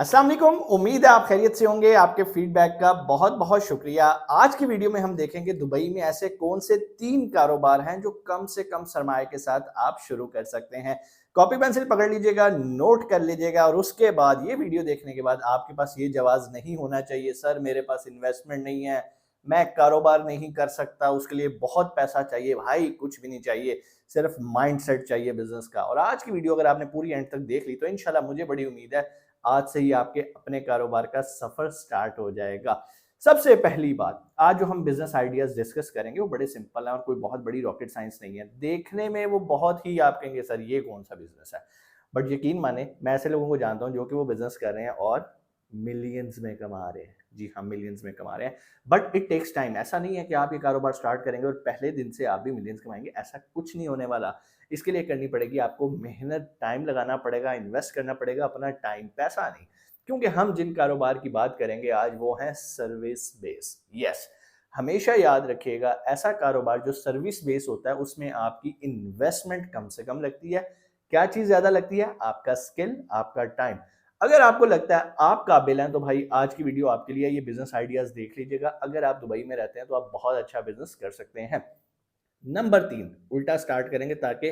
अस्सलाम वालेकुम। उम्मीद है आप खैरियत से होंगे। आपके फीडबैक का बहुत बहुत शुक्रिया। आज की वीडियो में हम देखेंगे दुबई में ऐसे कौन से 3 कारोबार हैं जो कम से कम सरमाए के साथ आप शुरू कर सकते हैं। कॉपी पेंसिल पकड़ लीजिएगा, नोट कर लीजिएगा और उसके बाद ये वीडियो देखने के बाद आपके पास ये जवाब नहीं होना चाहिए, सर मेरे पास इन्वेस्टमेंट नहीं है, मैं कारोबार नहीं कर सकता, उसके लिए बहुत पैसा चाहिए। भाई कुछ भी नहीं चाहिए, सिर्फ माइंडसेट चाहिए बिजनेस का। और आज की वीडियो अगर आपने पूरी एंड तक देख ली तो इंशाल्लाह मुझे बड़ी उम्मीद है आज से ही आपके अपने कारोबार का सफर स्टार्ट हो जाएगा। सबसे पहली बात, आज जो हम बिजनेस आइडियाज डिस्कस करेंगे वो बड़े सिंपल हैं और कोई बहुत बड़ी रॉकेट साइंस नहीं है। देखने में वो बहुत ही, आप कहेंगे सर ये कौन सा बिजनेस है, बट यकीन माने मैं ऐसे लोगों को जानता हूं जो कि वो बिजनेस कर रहे हैं और मिलियंस में कमा रहे हैं। जी हाँ, मिलियंस में कमा रहे हैं। But it takes time. ऐसा नहीं है कि आप ये कारोबार स्टार्ट करेंगे और पहले दिन से आप भी मिलियंस कमाएंगे, ऐसा कुछ नहीं होने वाला। इसके लिए करनी पड़ेगी आपको मेहनत, टाइम लगाना पड़ेगा, इन्वेस्ट करना पड़ेगा अपना टाइम, पैसा नहीं। क्योंकि हम जिन कारोबार की बात करेंगे आज वो है सर्विस बेस। यस, हमेशा याद रखिएगा, ऐसा कारोबार जो सर्विस बेस होता है उसमें आपकी इन्वेस्टमेंट कम से कम लगती है। क्या चीज ज्यादा लगती है? आपका स्किल, आपका टाइम। अगर आपको लगता है आप काबिल हैं तो भाई आज की वीडियो आपके लिए। ये बिजनेस आइडियाज देख लीजिएगा। अगर आप दुबई में रहते हैं तो आप बहुत अच्छा बिजनेस कर सकते हैं। नंबर 3, उल्टा स्टार्ट करेंगे ताकि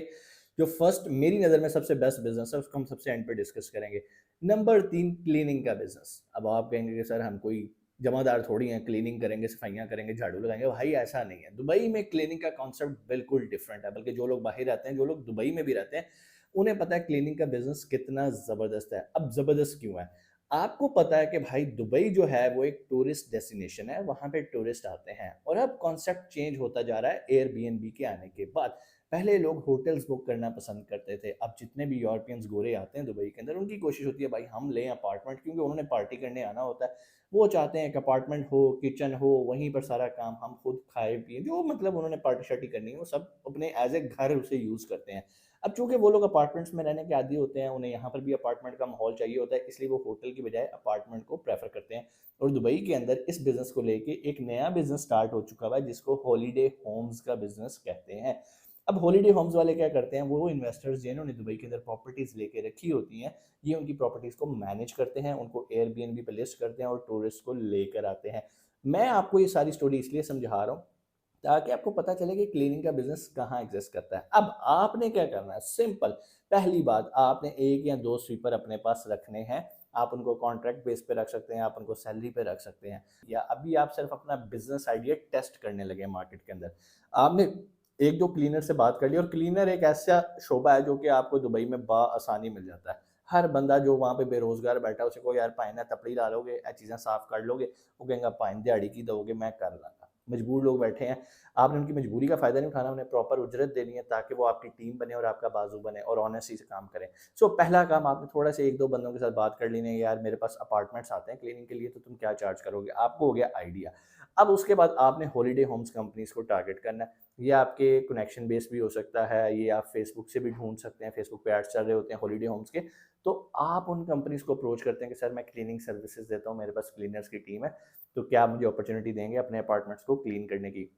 जो फर्स्ट मेरी नज़र में सबसे बेस्ट बिजनेस है उसको हम सबसे एंड पे डिस्कस करेंगे। नंबर 3, क्लीनिंग का बिजनेस। अब आप कहेंगे कि सर हम कोई जमादार थोड़ी हैं, क्लीनिंग करेंगे, सफाइयाँ करेंगे, झाड़ू लगाएंगे। भाई ऐसा नहीं है। दुबई में क्लीनिंग का कॉन्सेप्ट बिल्कुल डिफरेंट है। बल्कि जो लोग बाहर रहते हैं, जो लोग दुबई में भी रहते हैं, उन्हें पता है क्लीनिंग का बिजनेस कितना ज़बरदस्त है। अब ज़बरदस्त क्यों है? आपको पता है कि भाई दुबई जो है वो एक टूरिस्ट डेस्टिनेशन है, वहाँ पे टूरिस्ट आते हैं और अब कॉन्सेप्ट चेंज होता जा रहा है एयरबीएनबी के आने के बाद। पहले लोग होटल्स बुक करना पसंद करते थे। अब जितने भी यूरोपियंस गोरे आते हैं दुबई के अंदर, उनकी कोशिश होती है भाई हम लें अपार्टमेंट, क्योंकि उन्होंने पार्टी करने आना होता है। वो चाहते हैं कि अपार्टमेंट हो, किचन हो, वहीं पर सारा काम हम खुद खाए पिए, जो मतलब उन्होंने पार्टी शार्टी करनी है वो सब अपने एज ए घर उसे यूज़ करते हैं। अब चूंकि वो लोग अपार्टमेंट्स में रहने के आदी होते हैं, उन्हें यहाँ पर भी अपार्टमेंट का माहौल चाहिए होता है, इसलिए वो होटल की बजाय अपार्टमेंट को प्रेफर करते हैं। और दुबई के अंदर इस बिजनेस को लेके एक नया बिजनेस स्टार्ट हो चुका हुआ है जिसको हॉलीडे होम्स का बिजनेस कहते हैं। अब हॉलीडे होम्स वाले क्या करते हैं, वो इन्वेस्टर्स जिन्होंने दुबई के अंदर प्रॉपर्टीज लेके रखी होती हैं, ये उनकी प्रॉपर्टीज को मैनेज करते हैं, उनको एयरबीएनबी पे लिस्ट करते हैं और टूरिस्ट को लेकर आते हैं। मैं आपको ये सारी स्टोरी इसलिए समझा रहा हूँ ताकि आपको पता चले कि क्लीनिंग का बिजनेस कहाँ एग्जिस्ट करता है। अब आपने क्या करना है, सिंपल। पहली बात, आपने एक या दो स्वीपर अपने पास रखने हैं। आप उनको कॉन्ट्रैक्ट बेस पे रख सकते हैं, आप उनको सैलरी पे रख सकते हैं, या अभी आप सिर्फ अपना बिजनेस आइडिया टेस्ट करने लगे मार्केट के अंदर। आपने एक दो क्लीनर से बात कर ली, और क्लीनर एक ऐसा शोबा है जो कि आपको दुबई में आसानी मिल जाता है। हर बंदा जो वहाँ पे बेरोजगार बैठा है उसे को यार पाइन तपड़ी ला लोगे, चीज़ें साफ कर लोगे, वो कहेंगे पाइन दिहाड़ी की दोगे, मैं कर लाऊंगा। मजबूर लोग बैठे हैं, आपने उनकी मजबूरी का फ़ायदा नहीं उठाना, उन्हें प्रॉपर उजरत देनी है ताकि वो आपकी टीम बने और आपका बाजू बने और ऑनेस्टी से काम करें। सो पहला काम, आपने थोड़ा से एक दो बंदों के साथ बात कर लेनी है, यार मेरे पास अपार्टमेंट्स आते हैं क्लीनिंग के लिए, तो तुम क्या चार्ज करोगे, आपको हो गया आइडिया। अब उसके बाद आपने हॉलीडे होम्स कंपनीज को टारगेट करना है। ये आपके कनेक्शन बेस भी हो सकता है, ये आप फेसबुक से भी ढूंढ सकते हैं, फेसबुक पे एड्स चल रहे होते हैं हॉलीडे होम्स के। तो आप उन कंपनीज को अप्रोच करते हैं कि सर मैं क्लीनिंग सर्विसेज देता हूँ, मेरे पास क्लीनर्स की टीम है, तो क्या आप मुझे अपॉर्चुनिटी देंगे अपने अपार्टमेंट्स को क्लीन करने की।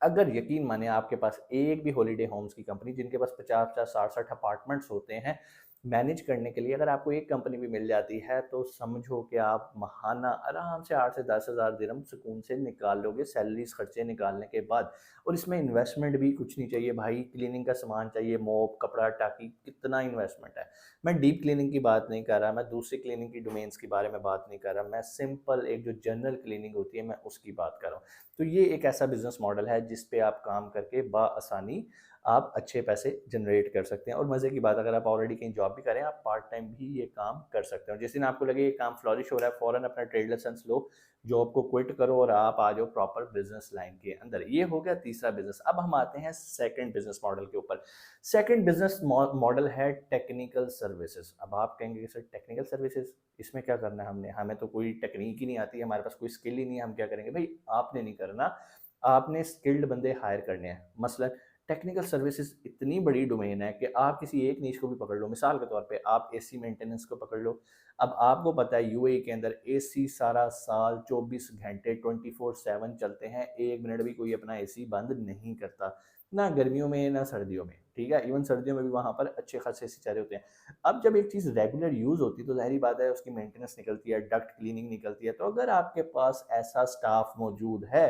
अगर यकीन माने आपके पास एक भी हॉलीडे होम्स की कंपनी जिनके पास 50-50, 60-60 अपार्टमेंट्स होते हैं मैनेज करने के लिए, अगर आपको एक कंपनी भी मिल जाती है तो समझो कि आप महाना आराम से 8 से 10 हज़ार दिरहम सुकून से निकाल लोगे, सैलरीज खर्चे निकालने के बाद। और इसमें इन्वेस्टमेंट भी कुछ नहीं चाहिए भाई, क्लीनिंग का सामान चाहिए, मोप, कपड़ा, टाकी, कितना इन्वेस्टमेंट है। मैं डीप क्लीनिंग की बात नहीं कर रहा, मैं दूसरी क्लीनिंग की डोमेन्स के बारे में बात नहीं कर रहा, मैं सिंपल एक जो जनरल क्लीनिंग होती है मैं उसकी बात कर रहा हूँ। तो ये एक ऐसा बिजनेस मॉडल है जिस पे आप काम करके बआसानी आप अच्छे पैसे जनरेट कर सकते हैं। और मज़े की बात, अगर आप ऑलरेडी कहीं जॉब भी करें, आप पार्ट टाइम भी ये काम कर सकते हो। जिस दिन आपको लगे ये काम फ्लॉरिश हो रहा है, फ़ौरन अपना ट्रेड लाइसेंस लो, जॉब को क्विट करो और आप आ जाओ प्रॉपर बिजनेस लाइन के अंदर। ये हो गया तीसरा बिजनेस। अब हम आते हैं सेकंड बिजनेस मॉडल के ऊपर। सेकंड बिजनेस मॉडल है टेक्निकल सर्विसेज। अब आप कहेंगे कि सर टेक्निकल सर्विसेज, इसमें क्या करना है हमने, हमें तो कोई टेक्निक ही नहीं आती, हमारे पास कोई स्किल ही नहीं है, हम क्या करेंगे। भाई आपने नहीं करना, आपने स्किल्ड बंदे हायर करने हैं। मसलन टेक्निकल सर्विसेज इतनी बड़ी डोमेन है कि आप किसी एक नीश को भी पकड़ लो। मिसाल के तौर पे आप एसी मेंटेनेंस को पकड़ लो। अब आपको पता है यूएई के अंदर एसी सारा साल 24 घंटे 24/7 चलते हैं, 1 मिनट भी कोई अपना एसी बंद नहीं करता। ना गर्मियों में ना सर्दियों में, ठीक है? इवन सर्दियों में भी वहाँ पर अच्छे खासे सितारे होते हैं। अब जब एक चीज़ रेगुलर यूज़ होती है तो ज़ाहिर-सी बात है उसकी मेंटेनेंस निकलती है, डक्ट क्लीनिंग निकलती है। तो अगर आपके पास ऐसा स्टाफ मौजूद है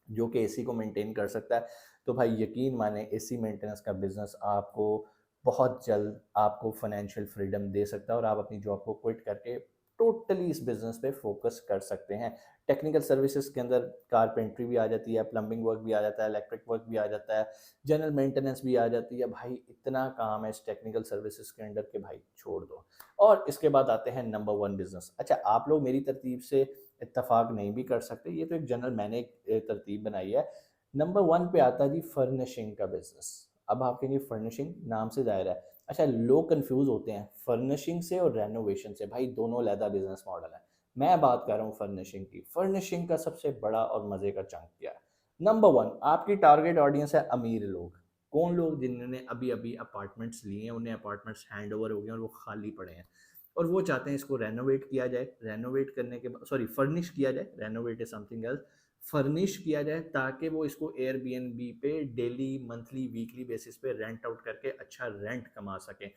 जो कि एसी को मेंटेन कर सकता है, तो भाई यकीन माने एसी मेंटेनेंस का बिज़नेस आपको बहुत जल्द आपको फाइनेंशियल फ्रीडम दे सकता है और आप अपनी जॉब को क्विट करके टोटली इस बिज़नेस पे फ़ोकस कर सकते हैं। टेक्निकल सर्विसेज़ के अंदर कारपेंटरी भी आ जाती है, प्लम्बिंग वर्क भी आ जाता है, इलेक्ट्रिक वर्क भी आ जाता है, जनरल मेंटेनेंस भी आ जाती है। भाई इतना काम है इस टेक्निकल सर्विसेज़ के अंडर कि भाई छोड़ दो। और इसके बाद आते हैं नंबर 1 बिज़नेस। अच्छा, आप लोग मेरी तरतीब से इत्तेफाक नहीं भी कर सकते, ये तो एक जनरल मैंने एक तरतीब बनाई है। नंबर 1 पे आता है जी फर्निशिंग का बिज़नेस। अब आप कहेंगे फर्निशिंग नाम से ज़ाहिर है। अच्छा, लोग कन्फ्यूज़ होते हैं फर्निशिंग से और रेनोवेशन से, भाई दोनों अलहदा बिज़नेस मॉडल है। मैं बात कर रहा हूँ फर्निशिंग की। फर्निशिंग का सबसे बड़ा और मज़े का चंक क्या है? नंबर 1 आपकी टारगेट ऑडियंस है अमीर लोग। कौन लोग? जिन्होंने अभी-अभी अपार्टमेंट्स लिए हैं, उन्हें अपार्टमेंट्स हैंडओवर हो गए हैं और वो खाली पड़े हैं। और वो चाहते हैं इसको रेनोवेट किया जाए, रेनोवेट करने के बाद सॉरी फर्निश किया जाए, renovate is something else, furnish किया जाए ताकि वो इसको एयरबीएनबी पे डेली, मंथली, वीकली बेसिस पे रेंट आउट करके अच्छा रेंट कमा सकें।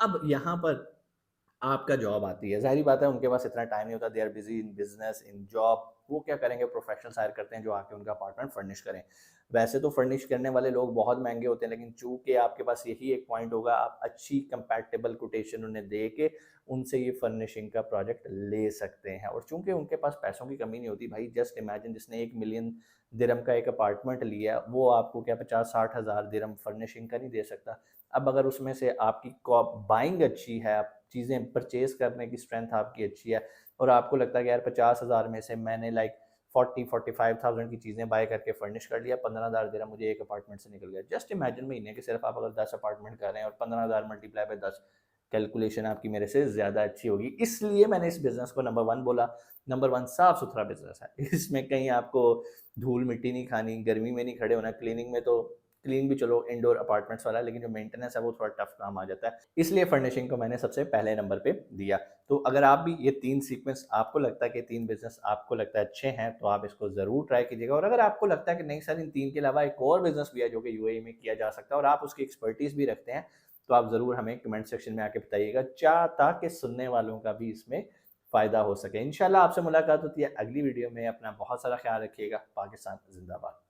अब यहाँ पर आपका जॉब आती है। ज़ाहिर-सी बात है उनके पास इतना टाइम नहीं होता, they are busy in business, in job. वो क्या करेंगे, प्रोफ़ेशनल्स हायर करते हैं जो आके उनका अपार्टमेंट फर्निश करें। वैसे तो फर्निश करने वाले लोग बहुत महँगे होते हैं, लेकिन चूँकि आपके पास यही एक पॉइंट होगा, आप अच्छी कंपैटिबल कोटेशन उन्हें दे के उनसे ये फर्निशिंग का प्रोजेक्ट ले सकते हैं। और चूँकि उनके पास पैसों की कमी नहीं होती भाई, जस्ट इमेजिन जिसने 1 मिलियन दिरहम का एक अपार्टमेंट लिया, वो आपको क्या 50-60 हज़ार दिरहम फर्निशिंग का नहीं दे सकता। अब अगर उसमें से आपकी बाइंग अच्छी है, आप चीज़ें परचेज़ करने की स्ट्रेंथ आपकी अच्छी है और आपको लगता है कि यार 50,000 में से मैंने लाइक 40-45,000 की चीज़ें बाय करके फर्निश कर लिया, 15,000 दिरहम मुझे एक अपार्टमेंट से निकल गया। जस्ट इमेजिन महीने के सिर्फ आप अगर 10 अपार्टमेंट कर रहे हैं और 15,000 मल्टीप्लाई बाय 10, कैलकुलेशन आपकी मेरे से ज़्यादा अच्छी होगी। इसलिए मैंने इस बिज़नेस को नंबर 1 बोला। नंबर 1 साफ-सुथरा बिज़नेस है। इसमें कहीं आपको धूल-मिट्टी नहीं खानी, गर्मी में नहीं खड़े होना, क्लीनिंग में तो क्लीन भी चलो इंडोर अपार्टमेंट्स वाला है, लेकिन जो मेंटेनेंस है वो थोड़ा टफ काम आ जाता है। इसलिए फर्निशिंग को मैंने सबसे पहले नंबर पे दिया। तो अगर आप भी ये 3 सीक्वेंस, आपको लगता है कि 3 बिज़नेस आपको लगता है अच्छे हैं, तो आप इसको ज़रूर ट्राई कीजिएगा। और अगर आपको लगता है कि नहीं सर इन 3 के अलावा एक और बिज़नेस भी है जो कि यूएई में किया जा सकता है और आप उसकी एक्सपर्टीज़ भी रखते हैं, तो आप ज़रूर हमें कमेंट सेक्शन में आके बताइएगा, ताकि सुनने वालों का भी इसमें फ़ायदा हो सके। इंशाल्लाह आपसे मुलाकात होती है अगली वीडियो में। अपना बहुत सारा ख़्याल रखिएगा। पाकिस्तान ज़िंदाबाद।